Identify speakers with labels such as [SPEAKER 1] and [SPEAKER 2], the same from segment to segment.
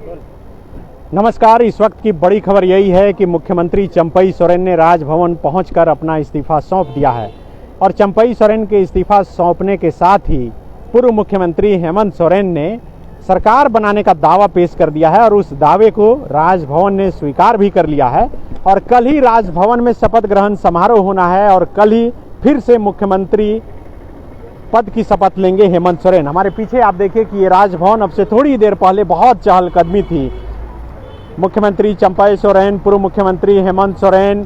[SPEAKER 1] नमस्कार। इस वक्त की बड़ी खबर यही है कि मुख्यमंत्री चंपई सोरेन ने राजभवन पहुंचकर अपना इस्तीफा सौंप दिया है और चंपई सोरेन के इस्तीफा सौंपने के साथ ही पूर्व मुख्यमंत्री हेमंत सोरेन ने सरकार बनाने का दावा पेश कर दिया है और उस दावे को राजभवन ने स्वीकार भी कर लिया है। और कल ही राजभवन में शपथ ग्रहण समारोह होना है और कल ही फिर से मुख्यमंत्री पद की शपथ लेंगे हेमंत सोरेन। हमारे पीछे आप देखिए कि ये राजभवन अब से थोड़ी देर पहले बहुत चहलकदमी थी। मुख्यमंत्री चंपई सोरेन, पूर्व मुख्यमंत्री हेमंत सोरेन,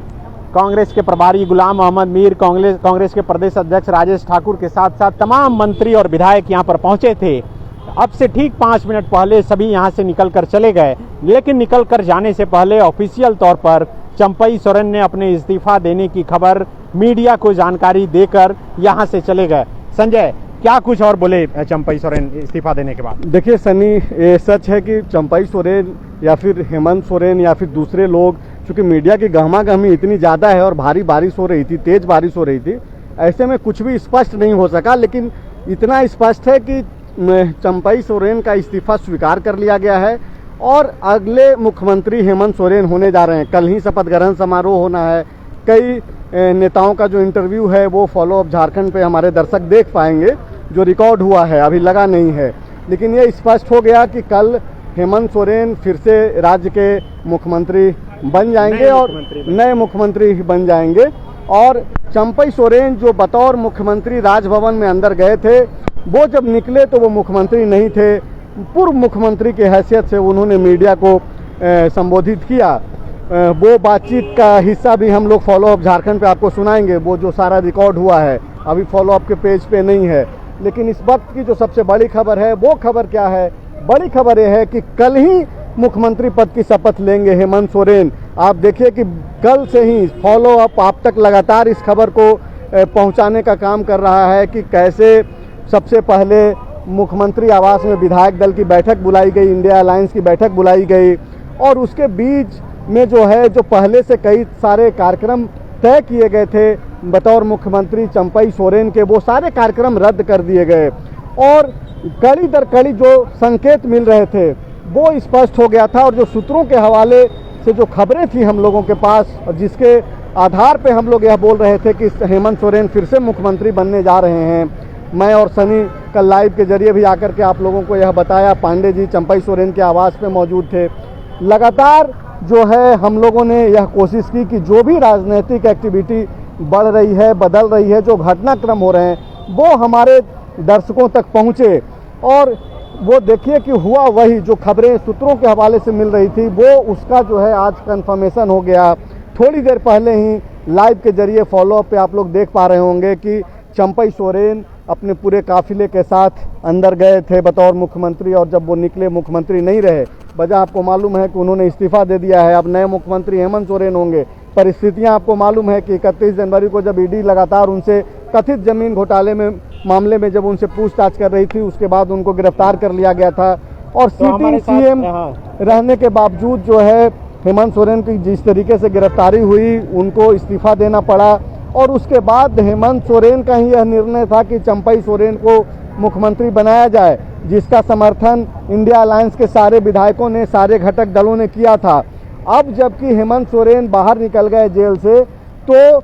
[SPEAKER 1] कांग्रेस के प्रभारी गुलाम अहमद मीर, कांग्रेस के प्रदेश अध्यक्ष राजेश ठाकुर के साथ साथ तमाम मंत्री और विधायक यहां पर पहुंचे थे। अब से ठीक 5 मिनट पहले सभी यहां से निकल कर चले गए, लेकिन निकल कर जाने से पहले ऑफिशियल तौर पर चंपई सोरेन ने अपने इस्तीफा देने की खबर मीडिया को जानकारी देकर यहां से चले गए। संजय, क्या कुछ और बोले चंपई सोरेन इस्तीफा देने के बाद?
[SPEAKER 2] देखिए सनी, ये सच है कि चंपई सोरेन या फिर हेमंत सोरेन या फिर दूसरे लोग, चूंकि मीडिया की गहमागहमी इतनी ज़्यादा है और भारी बारिश हो रही थी, तेज बारिश हो रही थी, ऐसे में कुछ भी स्पष्ट नहीं हो सका। लेकिन इतना स्पष्ट है कि चंपई सोरेन का इस्तीफा स्वीकार कर लिया गया है और अगले मुख्यमंत्री हेमंत सोरेन होने जा रहे हैं। कल ही शपथ ग्रहण समारोह होना है। कई नेताओं का जो इंटरव्यू है वो फॉलो अप झारखंड पे हमारे दर्शक देख पाएंगे, जो रिकॉर्ड हुआ है, अभी लगा नहीं है। लेकिन ये स्पष्ट हो गया कि कल हेमंत सोरेन फिर से राज्य के मुख्यमंत्री बन जाएंगे और नए मुख्यमंत्री बन जाएंगे। और चंपई सोरेन जो बतौर मुख्यमंत्री राजभवन में अंदर गए थे, वो जब निकले तो वो मुख्यमंत्री नहीं थे, पूर्व मुख्यमंत्री की हैसियत से उन्होंने मीडिया को संबोधित किया। वो बातचीत का हिस्सा भी हम लोग फॉलो अप झारखंड पे आपको सुनाएंगे, वो जो सारा रिकॉर्ड हुआ है अभी फॉलो अप के पेज पे नहीं है। लेकिन इस वक्त की जो सबसे बड़ी खबर है, वो खबर क्या है? बड़ी खबर यह है कि कल ही मुख्यमंत्री पद की शपथ लेंगे हेमंत सोरेन। आप देखिए कि कल से ही फॉलो अप आप तक लगातार इस खबर को पहुंचाने का काम कर रहा है कि कैसे सबसे पहले मुख्यमंत्री आवास में विधायक दल की बैठक बुलाई गई, इंडिया अलायंस की बैठक बुलाई गई और उसके बीच में जो है, जो पहले से कई सारे कार्यक्रम तय किए गए थे बतौर मुख्यमंत्री चंपई सोरेन के, वो सारे कार्यक्रम रद्द कर दिए गए और कड़ी दर कड़ी जो संकेत मिल रहे थे वो स्पष्ट हो गया था। और जो सूत्रों के हवाले से जो खबरें थी हम लोगों के पास और जिसके आधार पे हम लोग यह बोल रहे थे कि हेमंत सोरेन फिर से मुख्यमंत्री बनने जा रहे हैं, मैं और सनी कल लाइव के जरिए भी आकर के आप लोगों को यह बताया। पांडे जी चंपई सोरेन के आवास पे मौजूद थे। लगातार जो है हम लोगों ने यह कोशिश की कि जो भी राजनीतिक एक्टिविटी बढ़ रही है, बदल रही है, जो घटनाक्रम हो रहे हैं, वो हमारे दर्शकों तक पहुँचे। और वो देखिए कि हुआ वही जो खबरें सूत्रों के हवाले से मिल रही थी, वो उसका जो है आज कंफर्मेशन हो गया। थोड़ी देर पहले ही लाइव के जरिए फॉलो अप पे आप लोग देख पा रहे होंगे कि चंपई सोरेन अपने पूरे काफिले के साथ अंदर गए थे बतौर मुख्यमंत्री और जब वो निकले मुख्यमंत्री नहीं रहे। वजह आपको मालूम है कि उन्होंने इस्तीफा दे दिया है, अब नए मुख्यमंत्री हेमंत सोरेन होंगे। परिस्थितियां आपको मालूम है कि 31 जनवरी को जब ईडी लगातार उनसे कथित जमीन घोटाले में मामले में जब उनसे पूछताछ कर रही थी, उसके बाद उनको गिरफ्तार कर लिया गया था। और सिटिंग सीएम रहने के बावजूद जो है हेमंत सोरेन की जिस तरीके से गिरफ्तारी हुई, उनको इस्तीफा देना पड़ा। और उसके बाद हेमंत सोरेन का ही यह निर्णय था कि चंपई सोरेन को मुख्यमंत्री बनाया जाए, जिसका समर्थन इंडिया अलायंस के सारे विधायकों ने, सारे घटक दलों ने किया था। अब जबकि हेमंत सोरेन बाहर निकल गए जेल से, तो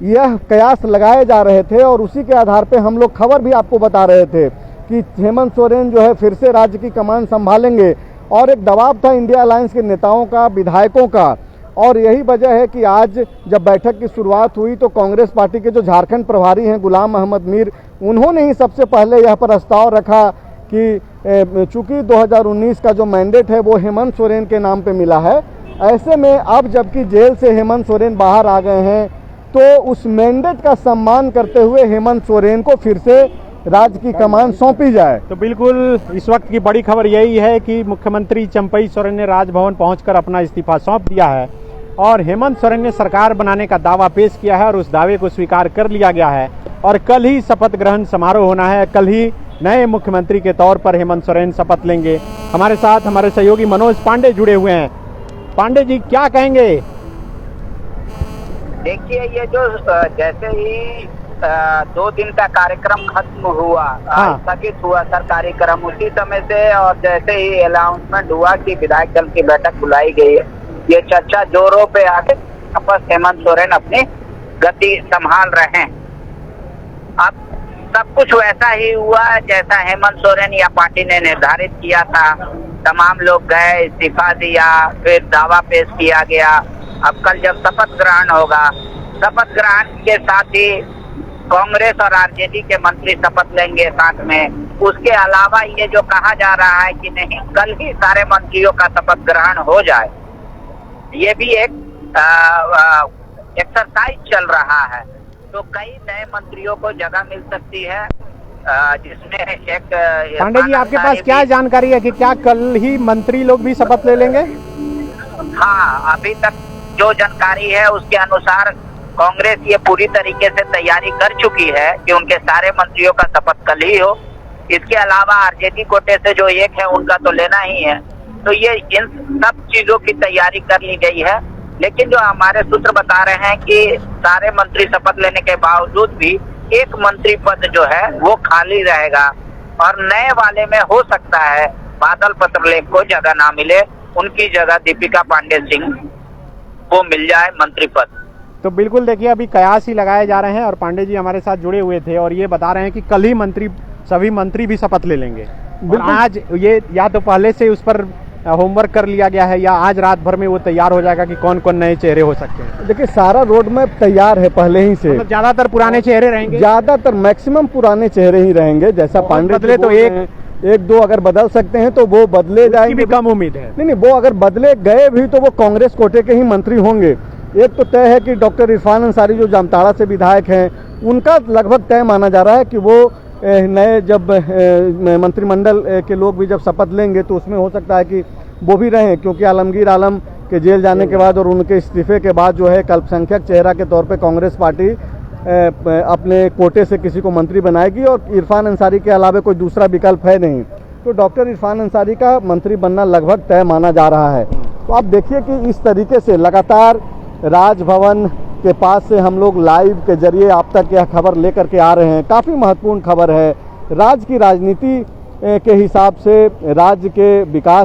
[SPEAKER 2] यह कयास लगाए जा रहे थे और उसी के आधार पे हम लोग खबर भी आपको बता रहे थे कि हेमंत सोरेन जो है फिर से राज्य की कमान संभालेंगे। और एक दबाव था इंडिया अलायंस के नेताओं का, विधायकों का। और यही वजह है कि आज जब बैठक की शुरुआत हुई तो कांग्रेस पार्टी के जो झारखंड प्रभारी हैं गुलाम अहमद मीर, उन्होंने ही सबसे पहले यह प्रस्ताव रखा कि चूंकि 2019 का जो मैंडेट है वो हेमंत सोरेन के नाम पे मिला है, ऐसे में अब जबकि जेल से हेमंत सोरेन बाहर आ गए हैं, तो उस मैंडेट का सम्मान करते हुए हेमंत सोरेन को फिर से राज्य की कमान सौंपी जाए।
[SPEAKER 1] तो बिल्कुल इस वक्त की बड़ी खबर यही है कि मुख्यमंत्री चंपई सोरेन ने राजभवन पहुंचकर अपना इस्तीफा सौंप दिया है और हेमंत सोरेन ने सरकार बनाने का दावा पेश किया है और उस दावे को स्वीकार कर लिया गया है। और कल ही शपथ ग्रहण समारोह होना है, कल ही नए मुख्यमंत्री के तौर पर हेमंत सोरेन शपथ लेंगे। हमारे साथ हमारे सहयोगी मनोज पांडे जुड़े हुए हैं। पांडे जी, क्या कहेंगे?
[SPEAKER 3] देखिए, ये जो जैसे ही 2 दिन का कार्यक्रम खत्म हुआ,
[SPEAKER 1] हाँ।
[SPEAKER 3] स्थगित हुआ सरकारी क्रम, उसी समय से और जैसे ही अनाउंसमेंट हुआ कि विधायक दल की बैठक बुलाई गई है, ये चर्चा जोरों पे आगे वापस हेमंत सोरेन अपनी गति संभाल रहे हैं। अब सब कुछ वैसा ही हुआ जैसा हेमंत सोरेन या पार्टी ने निर्धारित किया था। तमाम लोग गए, इस्तीफा दिया, फिर दावा पेश किया गया। अब कल जब शपथ ग्रहण होगा, शपथ ग्रहण के साथ ही कांग्रेस और आरजेडी के मंत्री शपथ लेंगे साथ में। उसके अलावा ये जो कहा जा रहा है कि नहीं कल ही सारे मंत्रियों का शपथ ग्रहण हो जाए, ये भी एक एक्सरसाइज चल रहा है। तो कई नए मंत्रियों को जगह मिल सकती है, जिसमें एक
[SPEAKER 1] पांडे जी, आपके पास क्या जानकारी है कि क्या कल ही मंत्री लोग भी शपथ ले लेंगे?
[SPEAKER 3] हाँ, अभी तक जो जानकारी है उसके अनुसार कांग्रेस ये पूरी तरीके से तैयारी कर चुकी है कि उनके सारे मंत्रियों का शपथ कल ही हो। इसके अलावा आरजेडी कोटे से जो एक है उनका तो लेना ही है। तो ये इन सब चीजों की तैयारी कर ली गई है। लेकिन जो हमारे सूत्र बता रहे हैं कि सारे मंत्री शपथ लेने के बावजूद भी एक मंत्री पद जो है वो खाली रहेगा और नए वाले में हो सकता है बादल पत्रलेख को जगह ना मिले, उनकी जगह दीपिका पांडे सिंह को मिल जाए मंत्री पद।
[SPEAKER 1] तो बिल्कुल देखिए, अभी कयास ही लगाए जा रहे हैं और पांडे जी हमारे साथ जुड़े हुए थे और ये बता रहे हैं कि कल ही सभी मंत्री भी शपथ ले लेंगे। और आज ये या तो पहले से उस पर होमवर्क कर लिया गया है या आज रात भर में वो तैयार हो जाएगा कि कौन कौन नए चेहरे हो सकते हैं।
[SPEAKER 2] देखिए, सारा रोड मैप तैयार है पहले ही से।
[SPEAKER 1] मतलब ज्यादातर पुराने चेहरे रहेंगे,
[SPEAKER 2] ज्यादातर मैक्सिमम पुराने चेहरे ही रहेंगे। जैसा पांडे
[SPEAKER 1] बदले तो
[SPEAKER 2] एक दो अगर बदल सकते हैं तो वो बदले जाएंगे,
[SPEAKER 1] भी कम उम्मीद है।
[SPEAKER 2] नहीं, वो अगर बदले गए भी तो वो कांग्रेस कोटे के ही मंत्री होंगे। एक तो तय है कि डॉक्टर इरफान अंसारी जो जामताड़ा से विधायक हैं, उनका लगभग तय माना जा रहा है कि वो नए जब मंत्रिमंडल के लोग भी जब शपथ लेंगे तो उसमें हो सकता है कि वो भी रहें, क्योंकि आलमगीर आलम के जेल जाने के बाद और उनके इस्तीफे के बाद जो है अल्पसंख्यक चेहरा के तौर पे कांग्रेस पार्टी अपने कोटे से किसी को मंत्री बनाएगी और इरफान अंसारी के अलावा कोई दूसरा विकल्प है नहीं। तो डॉक्टर इरफान अंसारी का मंत्री बनना लगभग तय माना जा रहा है। तो आप देखिए कि इस तरीके से लगातार राजभवन के पास से हम लोग लाइव के जरिए आप तक यह खबर लेकर के आ रहे हैं। काफ़ी महत्वपूर्ण खबर है। राज्य की राजनीति के हिसाब से, राज्य के विकास